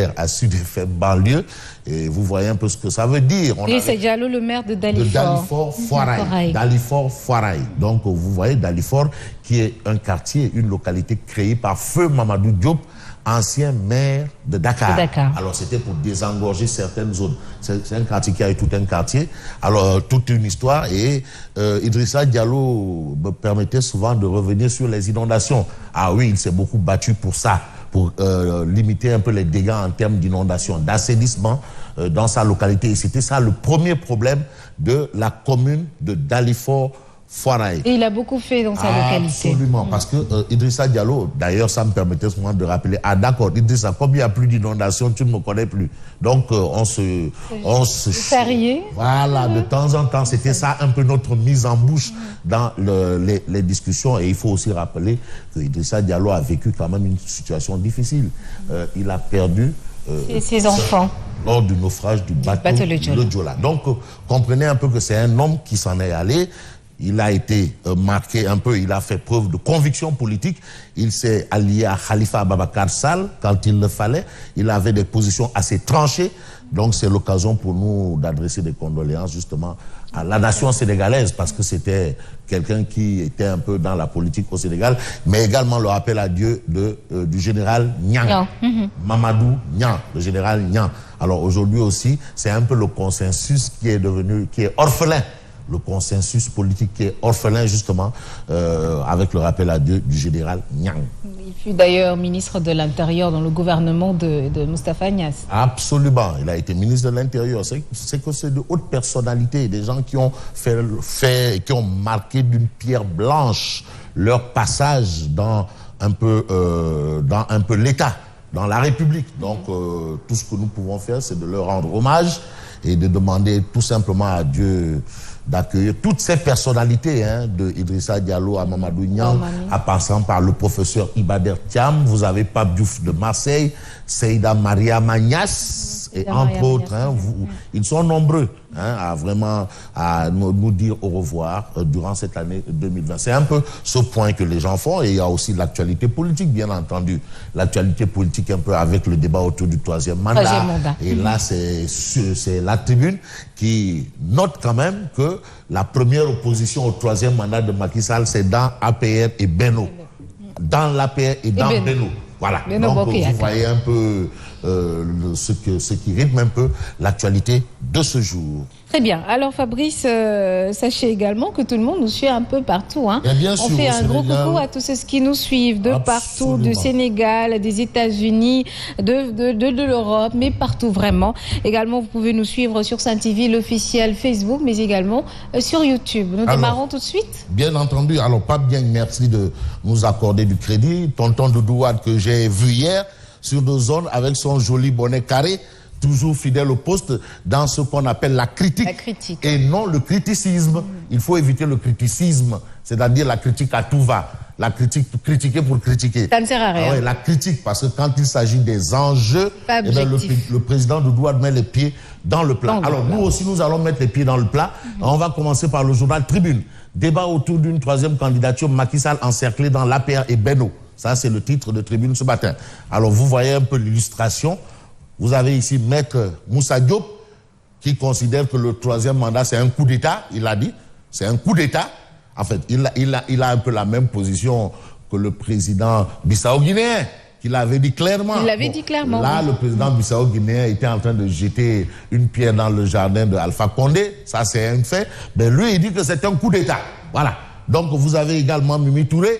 maire a su défaire banlieue. Et vous voyez un peu ce que ça veut dire. Et c'est Diallo, le maire de Dalifort. Dalifort-Foirail. Donc, vous voyez Dalifort, qui est un quartier, une localité créée par Feu Mamadou Diop, ancien maire de Dakar. Alors, c'était pour désengorger certaines zones. C'est un quartier qui a eu tout un quartier. Alors, toute une histoire. Et Idrissa Diallo me permettait souvent de revenir sur les inondations. Ah oui, il s'est beaucoup battu pour ça, pour limiter un peu les dégâts en termes d'inondation, d'assainissement dans sa localité. Et c'était ça le premier problème de la commune de Dalifort-Foirail. Et il a beaucoup fait dans sa localité. Absolument, parce que Idrissa Diallo, d'ailleurs, ça me permettait souvent de rappeler, ah d'accord, Idrissa, comme il n'y a plus d'inondation, tu ne me connais plus. Donc, on se charriait. Voilà, de temps en temps, c'était ça un peu notre mise en bouche dans les discussions. Et il faut aussi rappeler que Idrissa Diallo a vécu quand même une situation difficile. Il a perdu ses enfants lors du naufrage du bateau le Joola. Donc, comprenez un peu que c'est un homme qui s'en est allé. Il a été marqué un peu, il a fait preuve de conviction politique. Il s'est allié à Khalifa Ababacar Sall quand il le fallait. Il avait des positions assez tranchées. Donc c'est l'occasion pour nous d'adresser des condoléances justement à la nation sénégalaise, parce que c'était quelqu'un qui était un peu dans la politique au Sénégal, mais également le rappel à Dieu du général Niang, Mamadou Niang, le général Niang. Alors aujourd'hui aussi, c'est un peu le consensus qui est orphelin. Le consensus politique qui est orphelin, justement, avec le rappel à Dieu du général Niang. Il fut d'ailleurs ministre de l'Intérieur dans le gouvernement de Moustapha Niasse. Absolument. Il a été ministre de l'Intérieur. C'est que c'est de hautes personnalités, des gens qui ont qui ont marqué d'une pierre blanche leur passage dans un peu l'État, dans la République. Donc, tout ce que nous pouvons faire, c'est de leur rendre hommage et de demander tout simplement à Dieu d'accueillir toutes ces personnalités, de Idrissa Diallo à Mamadou Niang, à passant par le professeur Ibader Thiam, vous avez Pape Diouf de Marseille, Seyda Maria Magnas, et entre autres, ils sont nombreux à nous dire au revoir durant cette année 2020. C'est un peu ce point que les gens font, et il y a aussi l'actualité politique, bien entendu. L'actualité politique un peu avec le débat autour du troisième mandat. Et là, c'est la Tribune qui note quand même que la première opposition au troisième mandat de Macky Sall, c'est dans APR et Benno. Dans l'APR et dans Benno. Voilà. Donc, vous voyez un peu ce qui rythme un peu l'actualité de ce jour. Très bien. Alors, Fabrice, sachez également que tout le monde nous suit un peu partout. Bien sûr, on fait un gros coucou à tous ceux qui nous suivent de partout, du Sénégal, des États-Unis, de l'Europe, mais partout vraiment. Également, vous pouvez nous suivre sur Sen TV, l'officiel Facebook, mais également sur YouTube. Nous démarrons tout de suite. Bien entendu. Alors, Pape Dieng, merci de nous accorder du crédit. Tonton Doudouad que j'ai vu hier sur nos zones avec son joli bonnet carré, toujours fidèle au poste dans ce qu'on appelle la critique et non le criticisme. Il faut éviter le criticisme, c'est-à-dire la critique à tout va. La critique, critiquer pour critiquer. Ça ne sert à rien. La critique, parce que quand il s'agit des enjeux, le président doit mettre les pieds dans le plat. Alors nous aussi, nous allons mettre les pieds dans le plat. On va commencer par le journal Tribune. Débat autour d'une troisième candidature, Macky Sall encerclé dans l'APR et Benno. Ça, c'est le titre de Tribune ce matin. Alors, vous voyez un peu l'illustration. Vous avez ici Maître Moussa Diop, qui considère que le troisième mandat, c'est un coup d'État. Il a dit, c'est un coup d'État. En fait, il a un peu la même position que le président bissau-guinéen, qui l'avait dit clairement. Il l'avait dit clairement. Là, le président bissau-guinéen était en train de jeter une pierre dans le jardin de Alpha Condé. Ça, c'est un fait. Mais lui, il dit que c'est un coup d'État. Voilà. Donc, vous avez également Mimi Touré,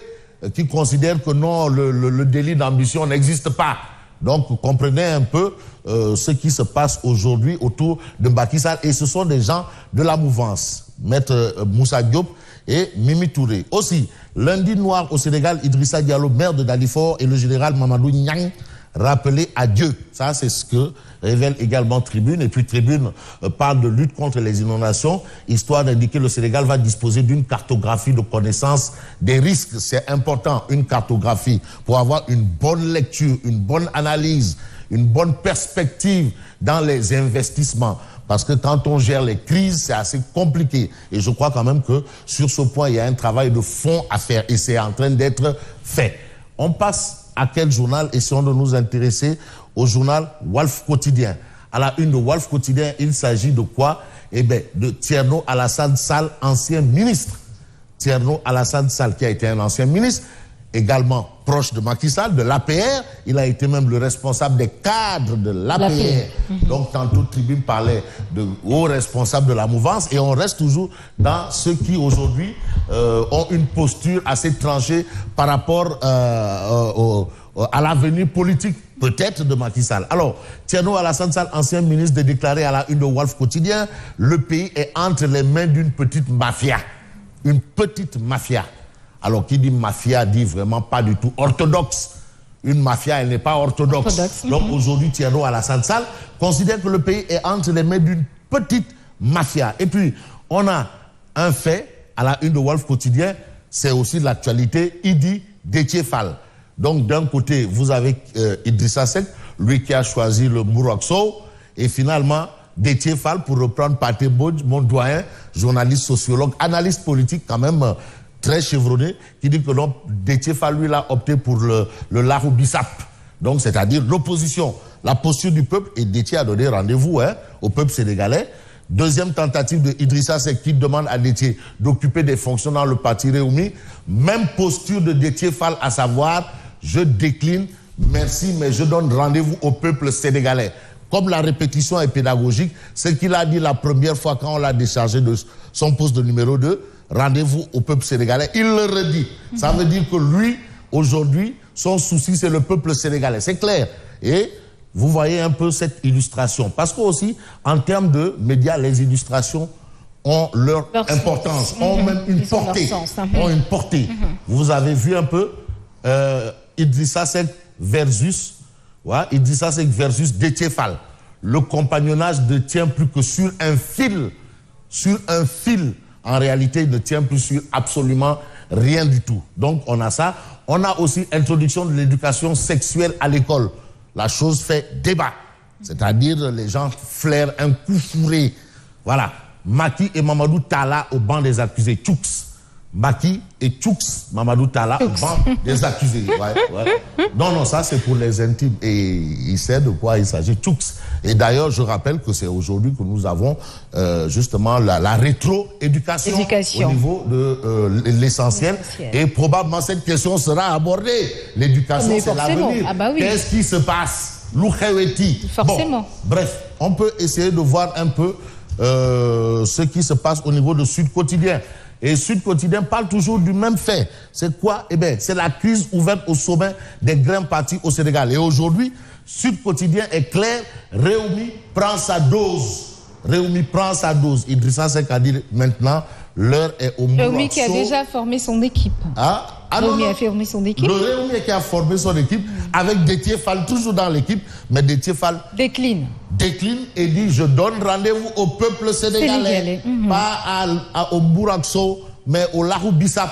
qui considère que non, le délit d'ambition n'existe pas. Donc, vous comprenez un peu ce qui se passe aujourd'hui autour de Macky Sall. Et ce sont des gens de la mouvance. Maître Moussa Diop et Mimi Touré. Aussi, lundi noir au Sénégal, Idrissa Diallo, maire de Dalifort, et le général Mamadou Niang, rappelé à Dieu. Ça, c'est ce que révèle également Tribune. Et puis Tribune parle de lutte contre les inondations, histoire d'indiquer que le Sénégal va disposer d'une cartographie de connaissance des risques. C'est important, une cartographie, pour avoir une bonne lecture, une bonne analyse, une bonne perspective dans les investissements. Parce que quand on gère les crises, c'est assez compliqué. Et je crois quand même que sur ce point, il y a un travail de fond à faire. Et c'est en train d'être fait. On passe à quel journal? Essayons de nous intéresser au journal Walf Quotidien. À la une de Walf Quotidien, il s'agit de quoi? Eh bien, de Thierno Alassane Sall, ancien ministre. Thierno Alassane Sall, qui a été un ancien ministre, également proche de Macky Sall, de l'APR. Il a été même le responsable des cadres de l'APR. Donc, tantôt, Tribune parlait de hauts responsables de la mouvance, et on reste toujours dans ceux qui, aujourd'hui, ont une posture assez tranchée par rapport à l'avenir politique, peut-être, de Macky Sall. Alors, Thierno Alassane Sall, ancien ministre, de déclarer à la une de Walf Quotidien, le pays est entre les mains d'une petite mafia. Une petite mafia. Alors, qui dit mafia dit vraiment pas du tout orthodoxe. Une mafia, elle n'est pas orthodoxe. Donc, aujourd'hui, Thierno Alassane Sall considère que le pays est entre les mains d'une petite mafia. Et puis, on a un fait à la une de Walf Quotidien, c'est aussi l'actualité, Idi Déthié Fall. Donc, d'un côté, vous avez Idrissa Seck, lui qui a choisi le Mouraxo, et finalement, Déthié Fall, pour reprendre Pathé Mbodj, mon doyen, journaliste, sociologue, analyste politique quand même très chevronné, qui dit que non, Déthié Fall, lui, a opté pour le Lahou Bissap. Donc, c'est-à-dire l'opposition, la posture du peuple, et Déthié a donné rendez-vous au peuple sénégalais. Deuxième tentative de Idrissa Seck qui demande à Déthié d'occuper des fonctions dans le parti Réumi. Même posture de Déthié Fall, à savoir, je décline, merci, mais je donne rendez-vous au peuple sénégalais. Comme la répétition est pédagogique, ce qu'il a dit la première fois quand on l'a déchargé de son poste de numéro 2, rendez-vous au peuple sénégalais, il le redit. Ça veut dire que lui, aujourd'hui, son souci, c'est le peuple sénégalais. C'est clair. Et vous voyez un peu cette illustration. Parce que aussi, en termes de médias, les illustrations ont leur importance, ont même une portée. Ont une portée. Vous avez vu un peu Idrissa Seck versus Déthié Fall. Le compagnonnage ne tient plus que sur un fil. Sur un fil. En réalité, il ne tient plus sur absolument rien du tout. Donc, on a ça. On a aussi introduction de l'éducation sexuelle à l'école. La chose fait débat. C'est-à-dire, les gens flairent un coup fourré. Voilà. Macky et Mamadou Talla au banc des accusés. Tchouks. Macky et Tchouks, Mamadou Talla au banc des accusés. Non, ça c'est pour les intimes. Et il sait de quoi il s'agit. Tchouks. Et d'ailleurs, je rappelle que c'est aujourd'hui que nous avons justement la rétro-éducation au niveau de l'essentiel. Et probablement cette question sera abordée. L'éducation, c'est l'avenir. Ah bah oui. Qu'est-ce qui se passe? Forcément. Bon, bref, on peut essayer de voir un peu ce qui se passe au niveau de Sud Quotidien. Et Sud Quotidien parle toujours du même fait. C'est quoi? Eh bien, c'est la crise ouverte au sommet des grands partis au Sénégal. Et aujourd'hui, Sud Quotidien est clair, Réumi prend sa dose. Réumi prend sa dose. Idrissa Seck a dit maintenant, l'heure est au Mouraxo. Réumi qui a déjà formé son équipe. Réumi a formé son équipe. Le Réumi qui a formé son équipe avec Déthié Fall toujours dans l'équipe, mais Déthié Fall décline et dit je donne rendez-vous au peuple sénégalais, pas au Mouraxo, mais au Lahou Bissap.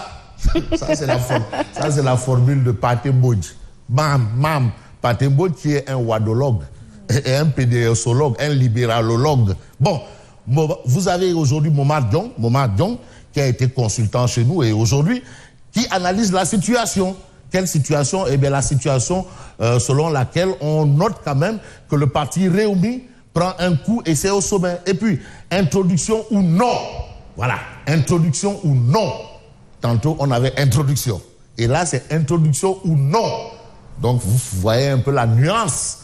Ça c'est la formule de Pathé Mbodj. Pathé Mbodj qui est un wadologue, et un PDSologue, un libéralologue. Bon, vous avez aujourd'hui Momar Diong, qui a été consultant chez nous et aujourd'hui qui analyse la situation. Quelle situation? Eh bien, la situation selon laquelle on note quand même que le parti Réumi prend un coup et c'est au sommet. Et puis, introduction ou non? Voilà, introduction ou non? Tantôt, on avait introduction. Et là, c'est introduction ou non? Donc, vous voyez un peu la nuance.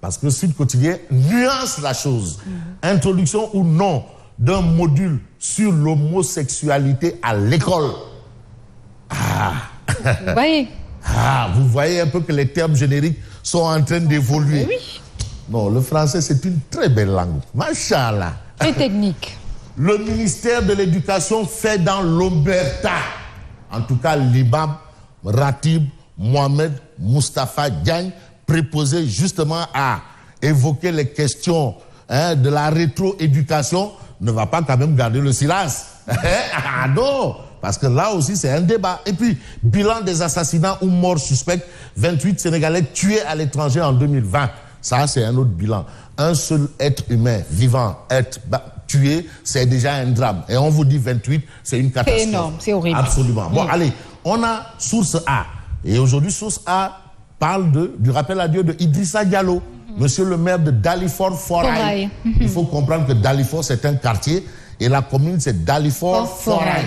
Parce que Sud Quotidien nuance la chose. Introduction ou non d'un module sur l'homosexualité à l'école. Vous voyez? Vous voyez un peu que les termes génériques sont en train d'évoluer. Oui. Non, le français, c'est une très belle langue. Machallah. Très technique. Le ministère de l'Éducation fait dans l'Omerta. En tout cas, l'imam Ratib Mohamed Moustapha Diagne, préposé justement à évoquer les questions de la rétro-éducation, ne va pas quand même garder le silence. Non, parce que là aussi c'est un débat. Et puis, bilan des assassinats ou morts suspects, 28 Sénégalais tués à l'étranger en 2020. Ça, c'est un autre bilan. Un seul être humain vivant être tué, c'est déjà un drame. Et on vous dit 28, c'est une catastrophe. C'est énorme, c'est horrible. Absolument. Bon, allez, on a Source A. Et aujourd'hui, Source A parle du rappel à Dieu de Idrissa Diallo. Monsieur le maire de Dalifort-Forail. Il faut comprendre que Dalifort, c'est un quartier et la commune, c'est Dalifort-Forail.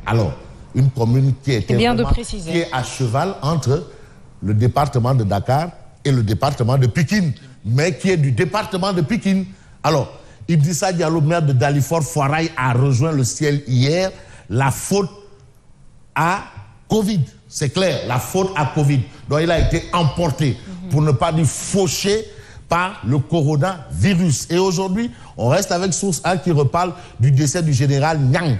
Alors, une commune qui est à cheval entre le département de Dakar et le département de Pikine, mais qui est du département de Pikine. Alors, Idrissa Diallo, maire de Dalifort-Forail, a rejoint le ciel hier. La faute à Covid, c'est clair, la faute à Covid. Donc, il a été emporté, pour ne pas dire fauché, par le coronavirus. Et aujourd'hui, on reste avec Source A qui reparle du décès du général Niang.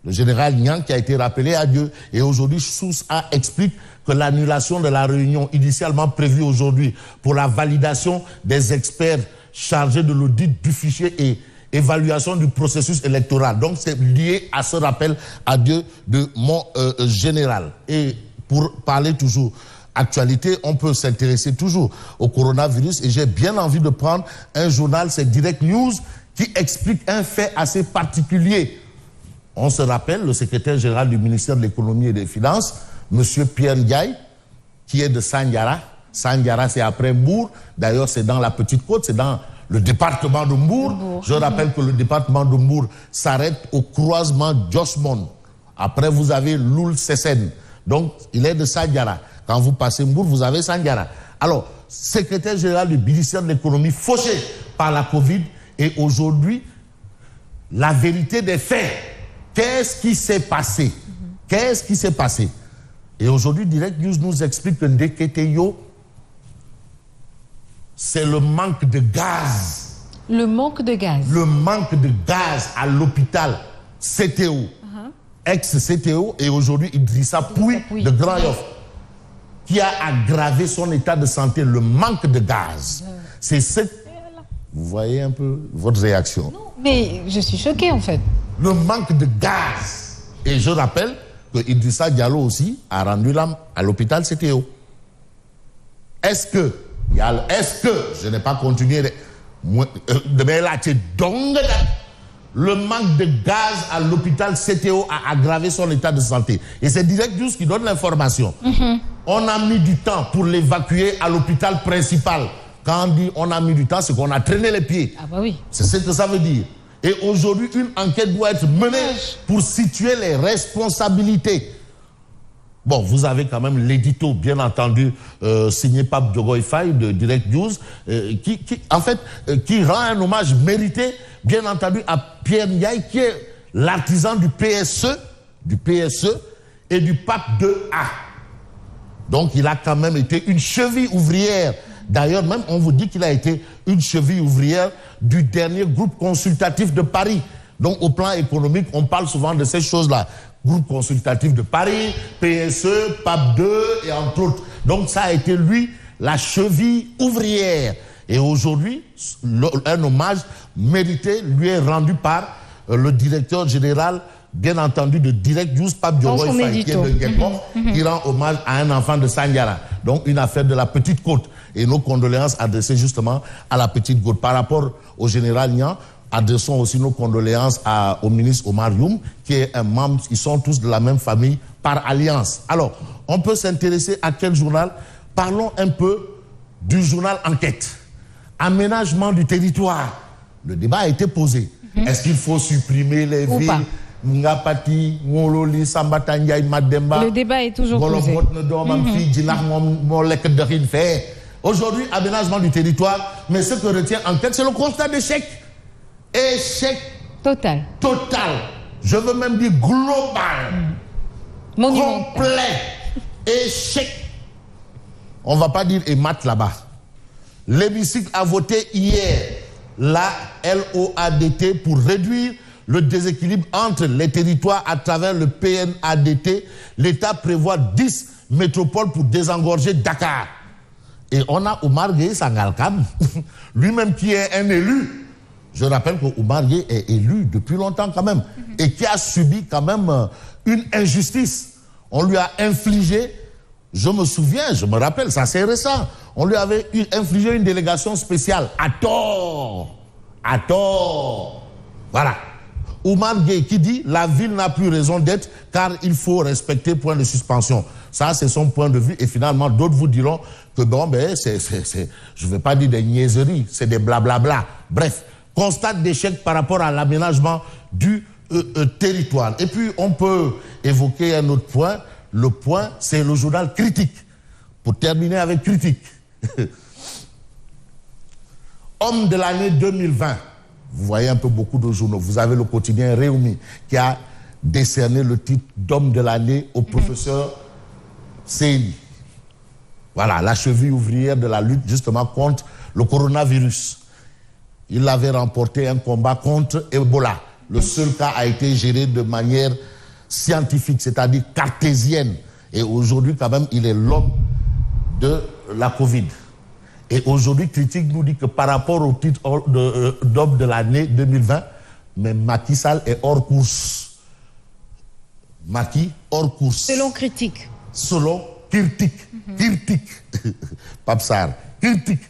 Le général Niang qui a été rappelé à Dieu. Et aujourd'hui, Source A explique que l'annulation de la réunion initialement prévue aujourd'hui pour la validation des experts chargés de l'audit du fichier et évaluation du processus électoral. Donc, c'est lié à ce rappel à Dieu de mon général. Et pour parler toujours actualité, on peut s'intéresser toujours au coronavirus et j'ai bien envie de prendre un journal, c'est Direct News, qui explique un fait assez particulier. On se rappelle, le secrétaire général du ministère de l'économie et des finances, monsieur Pierre Ndiaye, qui est de Sandiara. Sandiara, c'est après Mbour. D'ailleurs, c'est dans la Petite Côte, c'est dans le département de Mbour. Je rappelle que le département de Mbour s'arrête au croisement d'Osmond. Après, vous avez Loul Sessène. Donc, il est de Sandiara. Quand vous passez Mbour, vous avez Sandiara. Alors, secrétaire général du ministère de l'économie, fauché par la Covid. Et aujourd'hui, la vérité des faits. Qu'est-ce qui s'est passé? Qu'est-ce qui s'est passé? Et aujourd'hui, Direct News nous explique que Ndeketeyo, c'est le manque de gaz. Le manque de gaz. Le manque de gaz à l'hôpital CTO. Ex-CTO, et aujourd'hui Idrissa Pouy de Grand Yoff, qui a aggravé son état de santé, le manque de gaz. C'est ce... Vous voyez un peu votre réaction? Non, mais je suis choquée en fait. Le manque de gaz. Et je rappelle que Idrissa Diallo aussi a rendu l'âme à l'hôpital CTO. Est-ce que, je n'ai pas continué de me lâcher donc le manque de gaz à l'hôpital CTO a aggravé son état de santé. Et c'est Direct News qui donne l'information. On a mis du temps pour l'évacuer à l'hôpital principal. Quand on dit on a mis du temps, c'est qu'on a traîné les pieds. Ah bah oui. C'est ce que ça veut dire. Et aujourd'hui, une enquête doit être menée pour situer les responsabilités. Bon, vous avez quand même l'édito, bien entendu, signé Pape Diogoy Faye de Direct News, qui rend un hommage mérité, bien entendu, à Pierre Ndiaye, qui est l'artisan du PSE et du Pape 2A. Donc, il a quand même été une cheville ouvrière. D'ailleurs, même, on vous dit qu'il a été une cheville ouvrière du dernier groupe consultatif de Paris. Donc, au plan économique, on parle souvent de ces choses-là. Groupe consultatif de Paris, PSE, PAP 2 et entre autres. Donc, ça a été, lui, la cheville ouvrière. Et aujourd'hui, un hommage mérité lui est rendu par le directeur général, bien entendu, de Direct News, Pape Diogoy Faye, qui est de Guépon, qui rend hommage à un enfant de Sandiara. Donc, une affaire de la Petite Côte. Et nos condoléances adressées justement à la Petite Côte. Par rapport au général Niang, adressons aussi nos condoléances au ministre Omar Youm, qui est un membre, ils sont tous de la même famille par alliance. Alors, on peut s'intéresser à quel journal? Parlons un peu du journal Enquête. Aménagement du territoire. Le débat a été posé. Est-ce qu'il faut supprimer les villes? Ngapati, Ngololi, Sambatanya, Mademba. Le débat est toujours posé. Aujourd'hui, aménagement du territoire, mais ce que retient Enquête, c'est le constat d'échec. Échec total. Je veux même dire global. Monumental. Complet. Échec. On ne va pas dire émat là-bas. L'hémicycle a voté hier la LOADT pour réduire le déséquilibre entre les territoires à travers le PNADT. L'État prévoit 10 métropoles pour désengorger Dakar. Et on a Oumar Gueye Sangalkam, lui-même qui est un élu. Je rappelle que Oumar Gueye est élu depuis longtemps quand même, et qui a subi quand même une injustice. On lui a infligé, je me rappelle, ça c'est récent, on lui avait infligé une délégation spéciale, à tort. Voilà. Oumar Gueye qui dit « La ville n'a plus raison d'être car il faut respecter point de suspension ». Ça, c'est son point de vue. Et finalement, d'autres vous diront que bon, ben, je ne vais pas dire des niaiseries, c'est des blablabla. Bref, constat d'échec par rapport à l'aménagement du territoire. Et puis, on peut évoquer un autre point. Le point, c'est le journal Critique. Pour terminer avec Critique. Homme de l'année 2020. Vous voyez un peu beaucoup de journaux. Vous avez le quotidien Réumi qui a décerné le titre d'homme de l'année au professeur Seyni. Voilà, la cheville ouvrière de la lutte justement contre le coronavirus. Il avait remporté un combat contre Ebola. Le seul cas a été géré de manière scientifique, c'est-à-dire cartésienne. Et aujourd'hui, quand même, il est l'homme de la Covid. Et aujourd'hui, Critique nous dit que par rapport au titre d'homme de l'année 2020, mais Macky Sall est hors course. Macky, hors course. Selon Critique. Selon Critique. Critique. Papsar. Critique.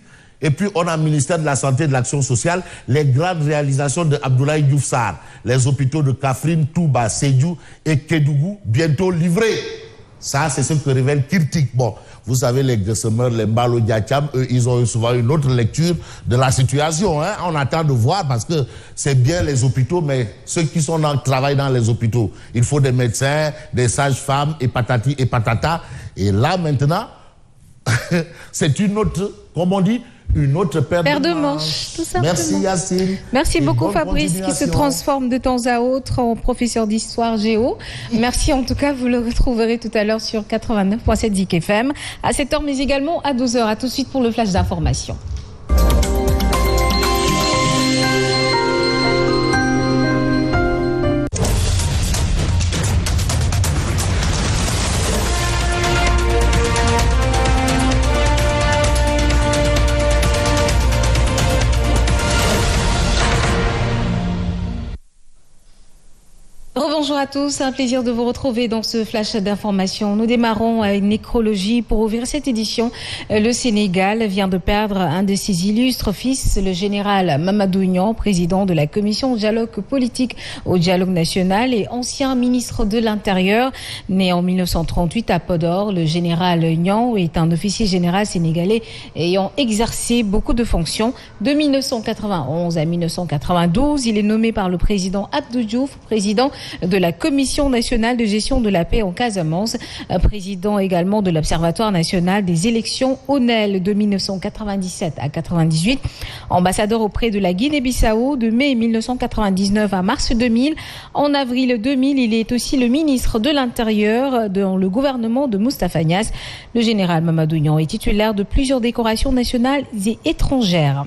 Et puis, on a le ministère de la Santé et de l'Action sociale, les grandes réalisations de Abdoulaye Diouf Sarr, les hôpitaux de Kaffrine, Touba, Sédhiou et Kédougou, bientôt livrés. Ça, c'est ce que révèle Critique. Bon, vous savez, les Gessemer, les Mbalo Diacham, eux, ils ont souvent une autre lecture de la situation. Hein. On attend de voir parce que c'est bien les hôpitaux, mais ceux qui travaillent dans les hôpitaux, il faut des médecins, des sages-femmes, et patati et patata. Et là, maintenant, c'est une autre, comme on dit, une autre paire de manches, tout simplement. Merci Yacine. Merci beaucoup Fabrice qui se transforme de temps à autre en professeur d'histoire géo. Merci en tout cas, vous le retrouverez tout à l'heure sur 89.7 Zik FM à 7h mais également à 12h. À tout de suite pour le flash d'information. Bonjour à tous, un plaisir de vous retrouver dans ce flash d'information. Nous démarrons une nécrologie pour ouvrir cette édition. Le Sénégal vient de perdre un de ses illustres fils, le général Mamadou Niang, président de la commission dialogue politique au dialogue national et ancien ministre de l'Intérieur. Né en 1938 à Podor, le général Niang est un officier général sénégalais ayant exercé beaucoup de fonctions. De 1991 à 1992, il est nommé par le président Abdou Diouf, président de la Commission nationale de gestion de la paix en Casamance, président également de l'Observatoire national des élections ONEL de 1997 à 98, ambassadeur auprès de la Guinée-Bissau de mai 1999 à mars 2000. En avril 2000, il est aussi le ministre de l'Intérieur dans le gouvernement de Moustapha Niasse. Le général Mamadou Niang est titulaire de plusieurs décorations nationales et étrangères.